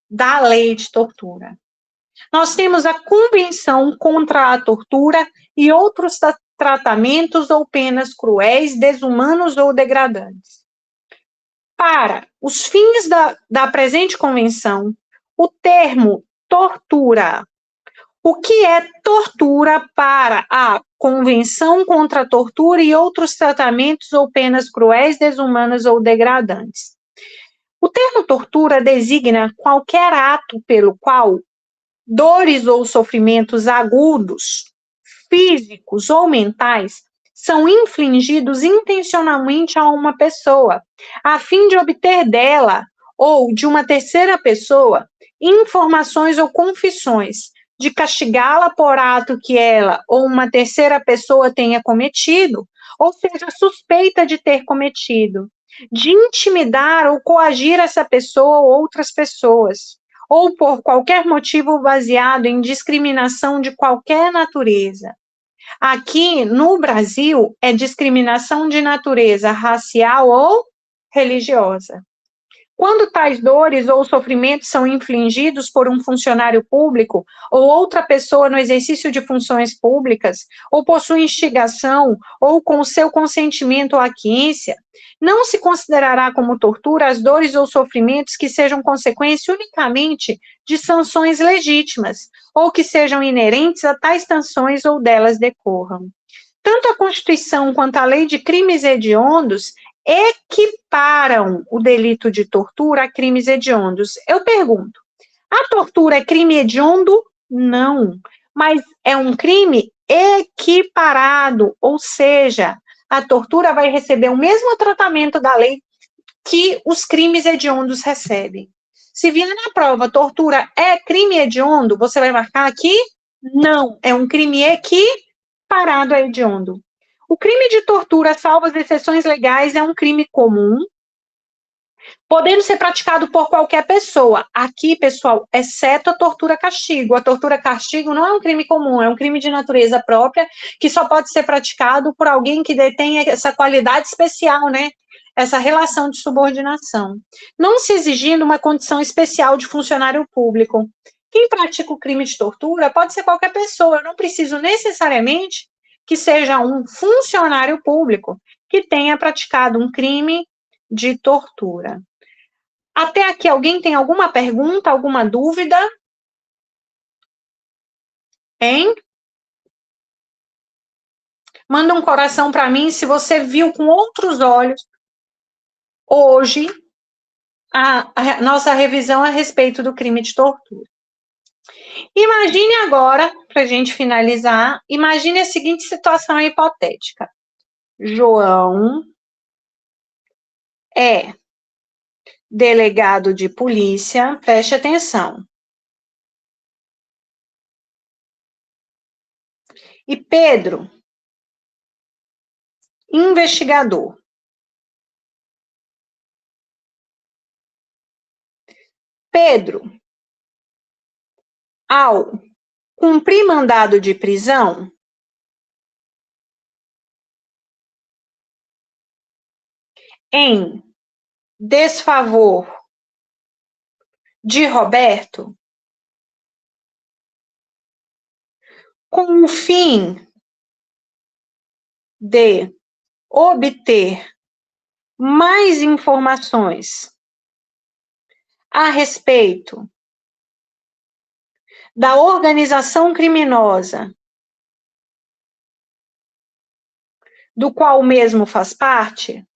da lei de tortura. Nós temos a Convenção contra a Tortura e outros tratamentos ou penas cruéis, desumanos ou degradantes. Para os fins da presente convenção, o termo tortura. O que é tortura para a Convenção contra a Tortura e outros tratamentos ou penas cruéis, desumanas ou degradantes? O termo tortura designa qualquer ato pelo qual dores ou sofrimentos agudos, físicos ou mentais, são infligidos intencionalmente a uma pessoa, a fim de obter dela ou de uma terceira pessoa informações ou confissões, de castigá-la por ato que ela ou uma terceira pessoa tenha cometido, ou seja, suspeita de ter cometido, de intimidar ou coagir essa pessoa ou outras pessoas, ou por qualquer motivo baseado em discriminação de qualquer natureza. Aqui no Brasil é discriminação de natureza racial ou religiosa. Quando tais dores ou sofrimentos são infligidos por um funcionário público ou outra pessoa no exercício de funções públicas, ou por sua instigação ou com o seu consentimento ou aquiescência, não se considerará como tortura as dores ou sofrimentos que sejam consequência unicamente de sanções legítimas, ou que sejam inerentes a tais sanções ou delas decorram. Tanto a Constituição quanto a Lei de Crimes Hediondos equiparam o delito de tortura a crimes hediondos. Eu pergunto, a tortura é crime hediondo? Não, mas é um crime equiparado, ou seja, a tortura vai receber o mesmo tratamento da lei que os crimes hediondos recebem. Se vier na prova, tortura é crime hediondo, você vai marcar aqui? Não, é um crime equiparado a hediondo. O crime de tortura, salvo as exceções legais, é um crime comum, podendo ser praticado por qualquer pessoa. Aqui, pessoal, exceto a tortura-castigo. A tortura-castigo não é um crime comum, é um crime de natureza própria, que só pode ser praticado por alguém que detém essa qualidade especial, né? Essa relação de subordinação. Não se exigindo uma condição especial de funcionário público. Quem pratica o crime de tortura pode ser qualquer pessoa, eu não preciso necessariamente que seja um funcionário público que tenha praticado um crime de tortura. Até aqui, alguém tem alguma pergunta, alguma dúvida? Hein? Manda um coração para mim se você viu com outros olhos hoje a nossa revisão a respeito do crime de tortura. Imagine agora, para a gente finalizar, imagine a seguinte situação hipotética. João é delegado de polícia, preste atenção. E Pedro, investigador. Pedro, ao cumprir mandado de prisão, em desfavor de Roberto, com o fim de obter mais informações a respeito da organização criminosa do qual o mesmo faz parte,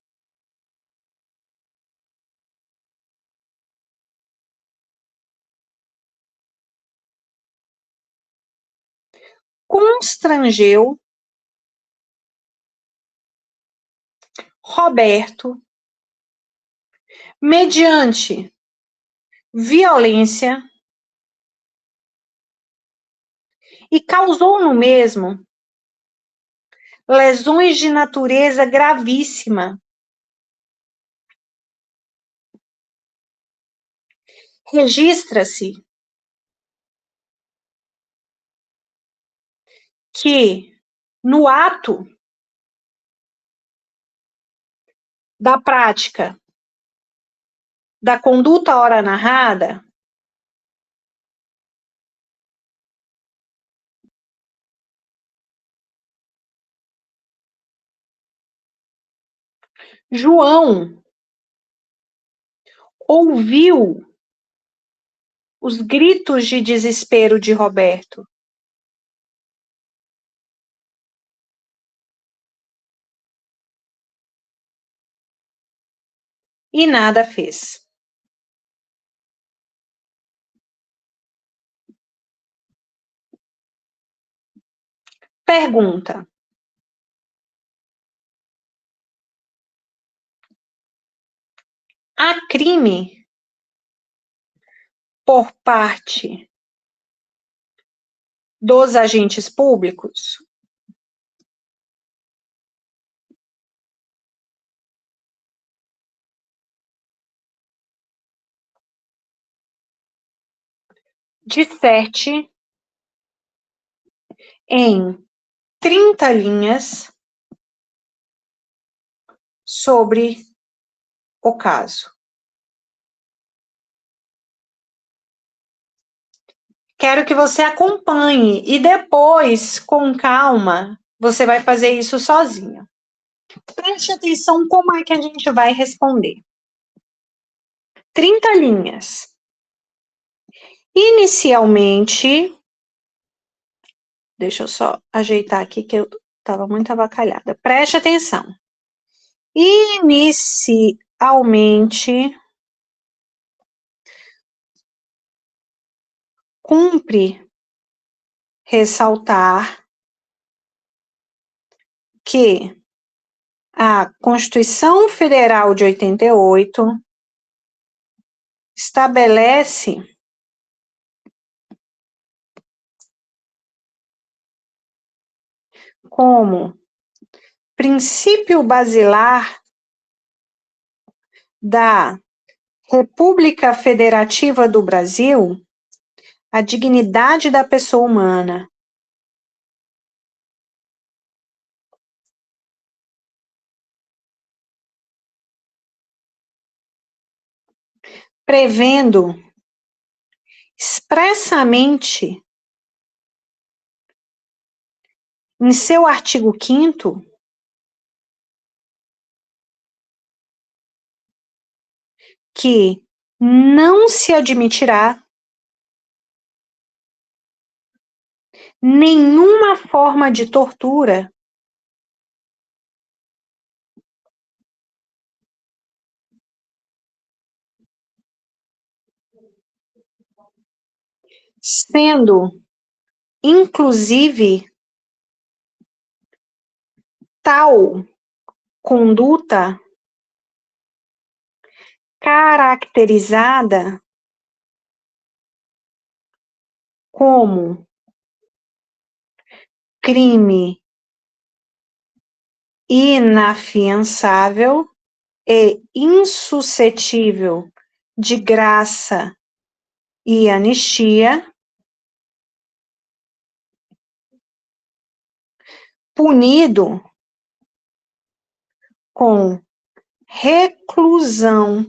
constrangeu Roberto mediante violência e causou no mesmo lesões de natureza gravíssima. Registra-se que, no ato da prática da conduta ora narrada, João ouviu os gritos de desespero de Roberto. E nada fez. Pergunta: há crime por parte dos agentes públicos? Disserte em 30 linhas sobre o caso. Quero que você acompanhe e depois, com calma, você vai fazer isso sozinho. Preste atenção como é que a gente vai responder. 30 linhas. Inicialmente, deixa eu só ajeitar aqui que eu estava muito avacalhada. Preste atenção. Inicialmente, cumpre ressaltar que a Constituição Federal de 88 estabelece como princípio basilar da República Federativa do Brasil a dignidade da pessoa humana, prevendo expressamente em seu artigo 5º que não se admitirá nenhuma forma de tortura sendo inclusive tal conduta caracterizada como crime inafiançável e insuscetível de graça e anistia, punido com reclusão.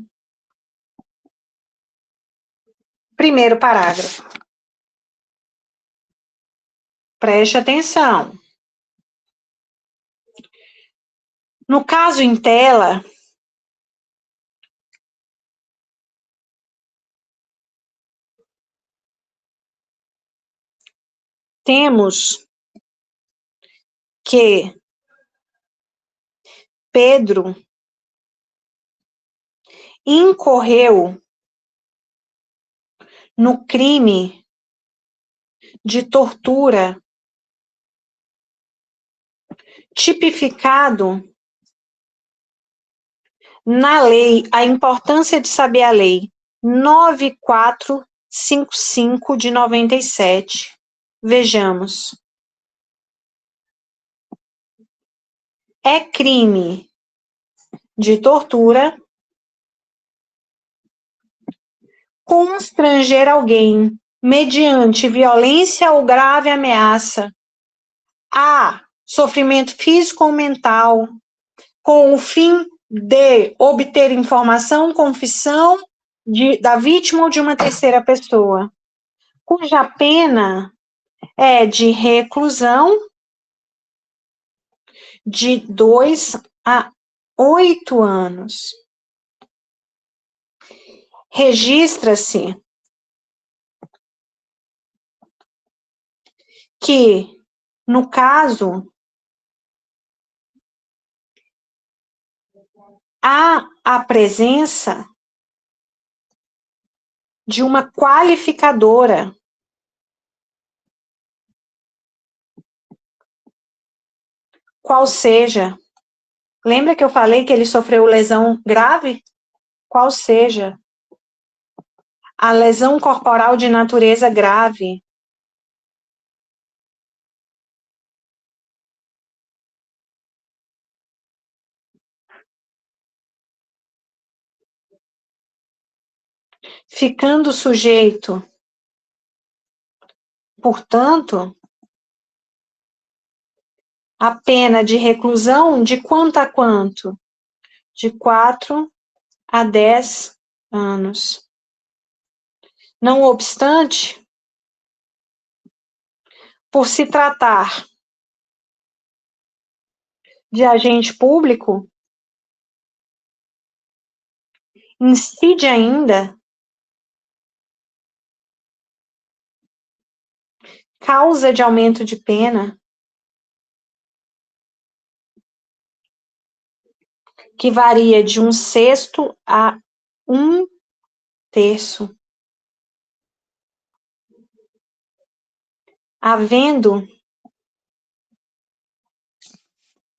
Primeiro parágrafo. Preste atenção. No caso em tela, temos que Pedro incorreu no crime de tortura tipificado na lei, a importância de saber a lei 9455 de 97. Vejamos. É crime de tortura constranger alguém mediante violência ou grave ameaça a sofrimento físico ou mental, com o fim de obter informação, confissão da vítima ou de uma terceira pessoa, cuja pena é de reclusão de 2 a 8 anos. Registra-se que, no caso, há a presença de uma qualificadora qual seja. Lembra que eu falei que ele sofreu lesão grave? qual seja a lesão corporal de natureza grave, ficando sujeito, portanto, a pena de reclusão de quanto a quanto? De 4 a 10 anos. Não obstante, por se tratar de agente público, incide ainda causa de aumento de pena que varia de 1/6 a 1/3, havendo,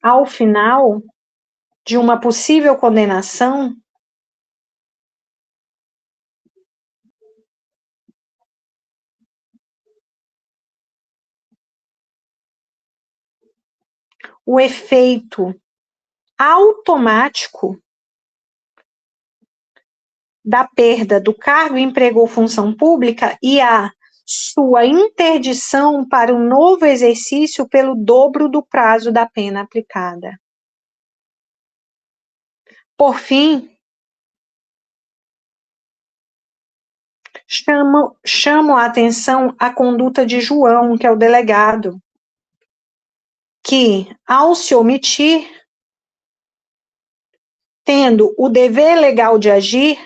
ao final de uma possível condenação, o efeito automático da perda do cargo, emprego ou função pública e a sua interdição para o novo exercício pelo dobro do prazo da pena aplicada. Por fim, chamo a atenção à conduta de João, que é o delegado, que, ao se omitir, tendo o dever legal de agir,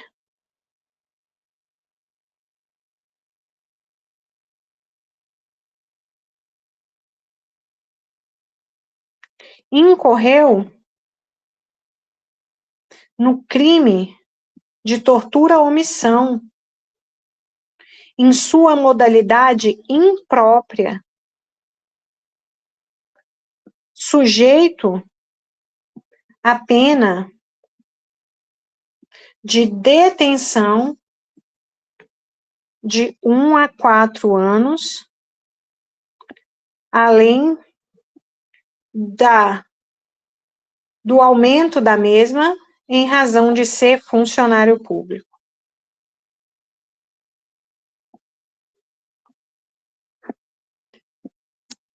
incorreu no crime de tortura ou omissão, em sua modalidade imprópria, sujeito à pena de detenção de 1 a 4 anos, além do aumento da mesma em razão de ser funcionário público.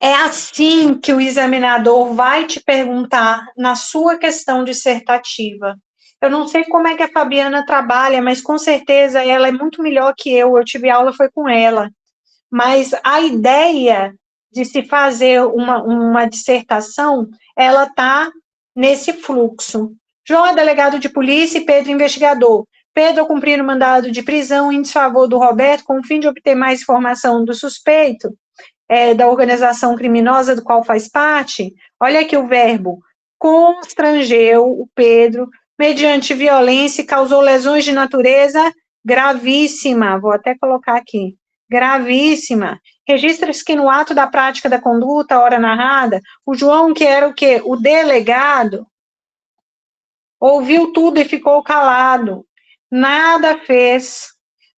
É assim que o examinador vai te perguntar na sua questão dissertativa. Eu não sei como é que a Fabiana trabalha, mas com certeza ela é muito melhor que eu tive aula, foi com ela. Mas a ideia de se fazer uma dissertação, ela está nesse fluxo. João é delegado de polícia e Pedro investigador. Pedro, ao cumprir o mandado de prisão em desfavor do Roberto, com o fim de obter mais informação do suspeito, da organização criminosa do qual faz parte, olha aqui o verbo, constrangeu o Pedro, mediante violência e causou lesões de natureza gravíssima, vou até colocar aqui, gravíssima. Registra-se que no ato da prática da conduta, ora narrada, o João, que era o quê? O delegado, ouviu tudo e ficou calado, nada fez.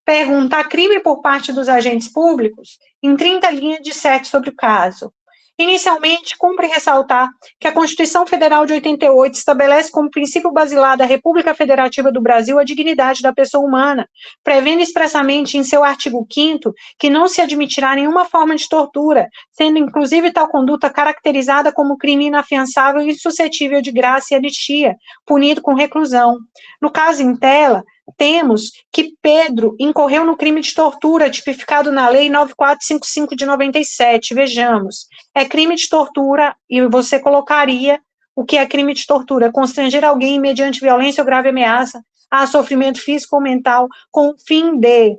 Pergunta: crime por parte dos agentes públicos? Em 30 linhas disserte sobre o caso. Inicialmente, cumpre ressaltar que a Constituição Federal de 88 estabelece como princípio basilar da República Federativa do Brasil a dignidade da pessoa humana, prevendo expressamente em seu artigo 5º que não se admitirá nenhuma forma de tortura, sendo inclusive tal conduta caracterizada como crime inafiançável e suscetível de graça e anistia, punido com reclusão. No caso em tela, temos que Pedro incorreu no crime de tortura, tipificado na Lei 9455 de 97. Vejamos, é crime de tortura, e você colocaria o que é crime de tortura: constranger alguém mediante violência ou grave ameaça a sofrimento físico ou mental, com o fim de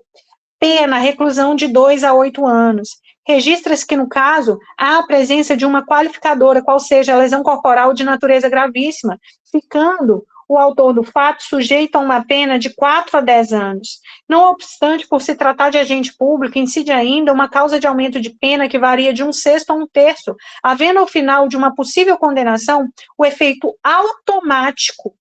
pena, reclusão de 2 a 8 anos. Registra-se que, no caso, há a presença de uma qualificadora, qual seja a lesão corporal de natureza gravíssima, ficando o autor do fato sujeito a uma pena de 4 a 10 anos. Não obstante, por se tratar de agente público, incide ainda uma causa de aumento de pena que varia de 1/6 a 1/3, havendo ao final de uma possível condenação o efeito automático,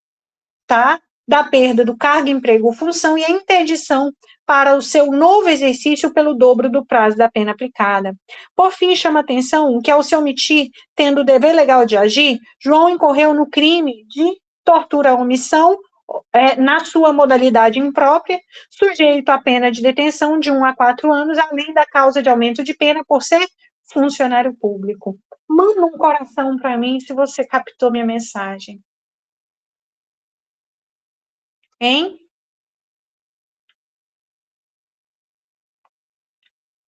tá, da perda do cargo, emprego ou função e a interdição para o seu novo exercício pelo dobro do prazo da pena aplicada. Por fim, chama atenção que, ao se omitir, tendo o dever legal de agir, João incorreu no crime de tortura à omissão, na sua modalidade imprópria, sujeito à pena de detenção de 1 a 4 anos, além da causa de aumento de pena por ser funcionário público. Manda um coração para mim se você captou minha mensagem. Hein?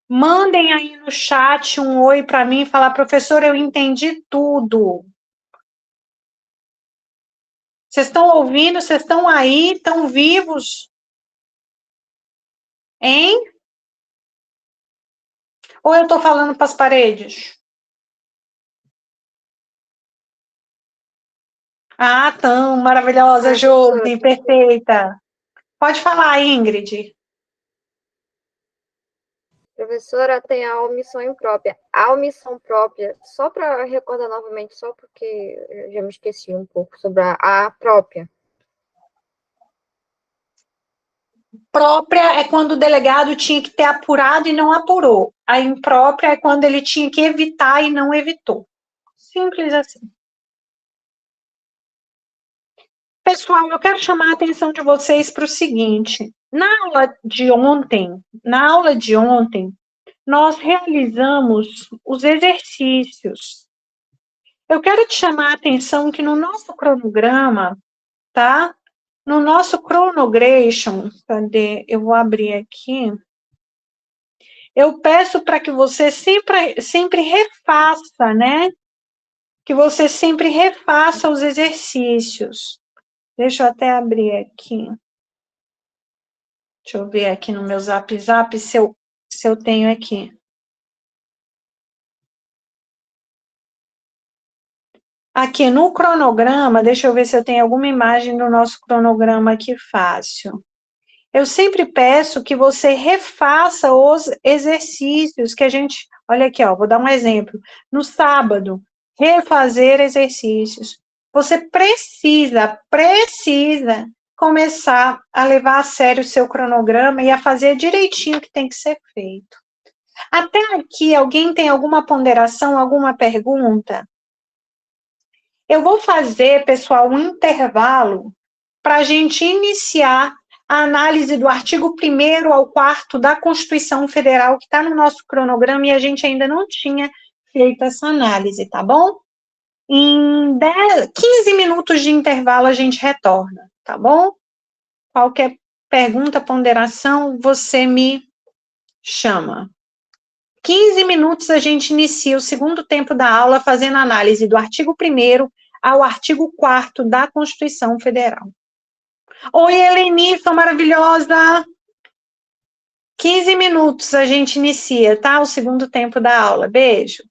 Mandem aí no chat um oi para mim e falar, professor, eu entendi tudo. Vocês estão ouvindo? Vocês estão aí? Estão vivos? Hein? Ou eu estou falando para as paredes? Ah, tão maravilhosa, Josi, perfeita. Pode falar, Ingrid. Professora, tem a omissão imprópria. A omissão própria, só para recordar novamente, só porque eu já me esqueci um pouco sobre a própria. Própria é quando o delegado tinha que ter apurado e não apurou. A imprópria é quando ele tinha que evitar e não evitou. Simples assim. Pessoal, eu quero chamar a atenção de vocês para o seguinte. Na aula de ontem, nós realizamos os exercícios. Eu quero te chamar a atenção que no nosso cronograma, tá? No nosso chronogration, cadê? Eu vou abrir aqui. Eu peço para que você sempre refaça, né? Que você sempre refaça os exercícios. Deixa eu até abrir aqui. Deixa eu ver aqui no meu Zap se eu tenho aqui. Aqui no cronograma, deixa eu ver se eu tenho alguma imagem do nosso cronograma aqui fácil. Eu sempre peço que você refaça os exercícios que a gente... Olha aqui, ó, vou dar um exemplo. No sábado, refazer exercícios. Você precisa começar a levar a sério o seu cronograma e a fazer direitinho o que tem que ser feito. Até aqui, alguém tem alguma ponderação, alguma pergunta? Eu vou fazer, pessoal, um intervalo para a gente iniciar a análise do artigo 1º ao 4º da Constituição Federal, que está no nosso cronograma, e a gente ainda não tinha feito essa análise, tá bom? Em 15 minutos de intervalo a gente retorna, tá bom? Qualquer pergunta, ponderação, você me chama. 15 minutos a gente inicia o segundo tempo da aula fazendo análise do artigo 1º ao artigo 4º da Constituição Federal. Oi, Eleni, sou maravilhosa! 15 minutos a gente inicia, tá? O segundo tempo da aula. Beijo.